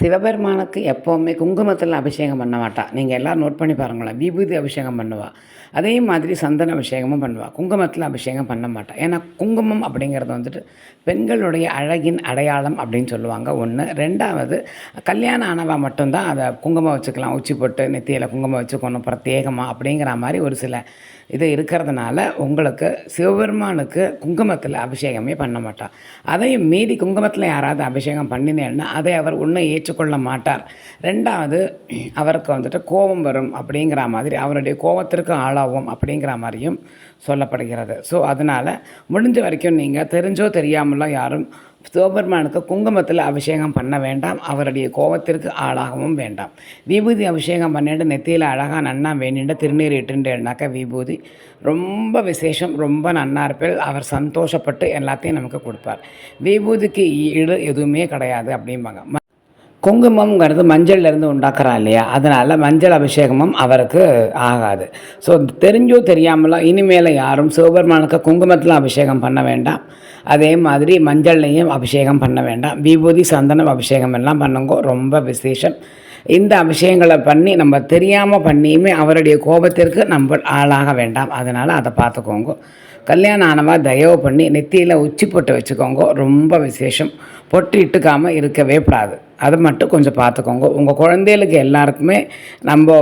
சிவபெருமானுக்கு எப்போவுமே குங்குமத்தில் அபிஷேகம் பண்ண மாட்டா. நீங்கள் எல்லோரும் நோட் பண்ணி பாருங்களேன். விபூதி அபிஷேகம் பண்ணுவாள். அதே மாதிரி சந்தன அபிஷேகமும் பண்ணுவாள். குங்குமத்தில் அபிஷேகம் பண்ண மாட்டாள். ஏன்னா குங்குமம் அப்படிங்கிறது வந்துட்டு பெண்களுடைய அழகின் அடையாளம் அப்படின்னு சொல்லுவாங்க. ஒன்று. ரெண்டாவது, கல்யாணம் ஆனவா மட்டும்தான் அதை குங்குமம் வச்சுக்கலாம். உச்சி போட்டு நெத்தியில் குங்குமம் வச்சுக்கணும் பிரத்யேகமாக அப்படிங்கிற மாதிரி ஒரு சில இது இருக்கிறதுனால உங்களுக்கு சிவபெருமானுக்கு குங்குமத்தில் அபிஷேகமே பண்ண மாட்டார். அதையும் மீறி குங்குமத்தில் யாராவது அபிஷேகம் பண்ணினேன்னா அதை அவர் ஒன்றும் ஏற்றுக்கொள்ள மாட்டார். ரெண்டாவது, அவருக்கு வந்துட்டு கோபம் வரும் அப்படிங்கிற மாதிரி, அவருடைய கோபத்திற்கு ஆளாகும் அப்படிங்கிற மாதிரியும் சொல்லப்படுகிறது. ஸோ அதனால் முடிஞ்ச வரைக்கும் நீங்கள் தெரிஞ்சோ தெரியாமலோ யாரும் சிவபெருமானுக்கு குங்குமத்தில் அபிஷேகம் பண்ண வேண்டாம். அவருடைய கோபத்திற்கு ஆளாகவும் வேண்டாம். விபூதி அபிஷேகம் பண்ணிட்டு நெத்தியில் அழகாக நன்னா வேண்டிட்டு திருநீர் இட்டுண்டேனாக்கா விபூதி ரொம்ப விசேஷம், ரொம்ப நன்னா இருப்பேன். அவர் சந்தோஷப்பட்டு எல்லாத்தையும் நமக்கு கொடுப்பார். விபூதிக்கு ஈடு எதுவுமே கிடையாது அப்படிம்பாங்க. குங்குமங்கிறது மஞ்சள்லேருந்து உண்டாக்குறா இல்லையா, அதனால் மஞ்சள் அபிஷேகமும் அவருக்கு ஆகாது. ஸோ தெரிஞ்சோ தெரியாமலோ இனிமேல் யாரும் சிவபெருமானுக்கு குங்குமத்தில் அபிஷேகம் பண்ண வேண்டாம். அதே மாதிரி மஞ்சள்லையும் அபிஷேகம் பண்ண வேண்டாம். விபூதி சந்தனம் அபிஷேகம் எல்லாம் பண்ணுங்கோ, ரொம்ப விசேஷம். இந்த அபிஷேகங்களை பண்ணி நம்ம தெரியாமல் பண்ணியுமே அவருடைய கோபத்திற்கு நம்ம ஆளாக வேண்டாம். அதனால் அதை பார்த்துக்கோங்க. கல்யாணம் ஆனவா தயவு பண்ணி நெத்தியில் உச்சி பொட்டு வச்சுக்கோங்க, ரொம்ப விசேஷம். பொட்டு இட்டுக்காமல் இருக்கவே கூடாது. அதை மட்டும் கொஞ்சம் பார்த்துக்கோங்க. உங்கள் குழந்தைகளுக்கு எல்லாருக்குமே நம்ம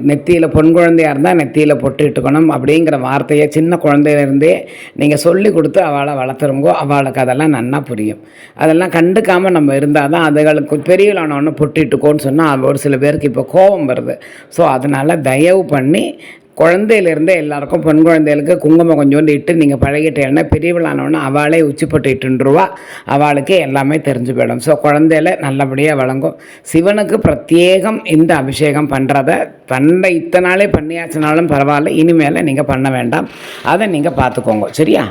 நெத்தியில் பொன் குழந்தையாக இருந்தால் நெத்தியில் பொட்டு இட்டுக்கணும் அப்படிங்கிற வார்த்தையை சின்ன குழந்தையிலேருந்தே நீங்கள் சொல்லி கொடுத்து அவளை வளர்த்துருங்கோ. அவளுக்கு அதெல்லாம் நன்னா புரியும். அதெல்லாம் கண்டுக்காமல் நம்ம இருந்தால் தான் அதுகளுக்கு பெரியவளானவொன்று பொட்டு இட்டுக்கோன்னு சொன்னால் ஒரு சில பேருக்கு இப்போ கோபம் வருது. ஸோ அதனால் தயவு பண்ணி குழந்தையிலேருந்தே எல்லாருக்கும் பெண் குழந்தைகளுக்கு குங்குமம் கொஞ்சோண்டு இட்டு நீங்கள் பழகிட்டேன்னா பெரியவளானவொன்னே அவளே உச்சிப்பட்டு இட்டுருவா. அவளுக்கே எல்லாமே தெரிஞ்சு போயிடும். ஸோ குழந்தையில நல்லபடியாக வழங்கும். சிவனுக்கு பிரத்யேகம் இந்த அபிஷேகம் பண்ணுறத இத்தனை நாளே பண்ணியாச்சுனாலும் பரவாயில்ல, இனிமேல் நீங்கள் பண்ண வேண்டாம். அதை நீங்கள் பார்த்துக்கோங்க. சரியா?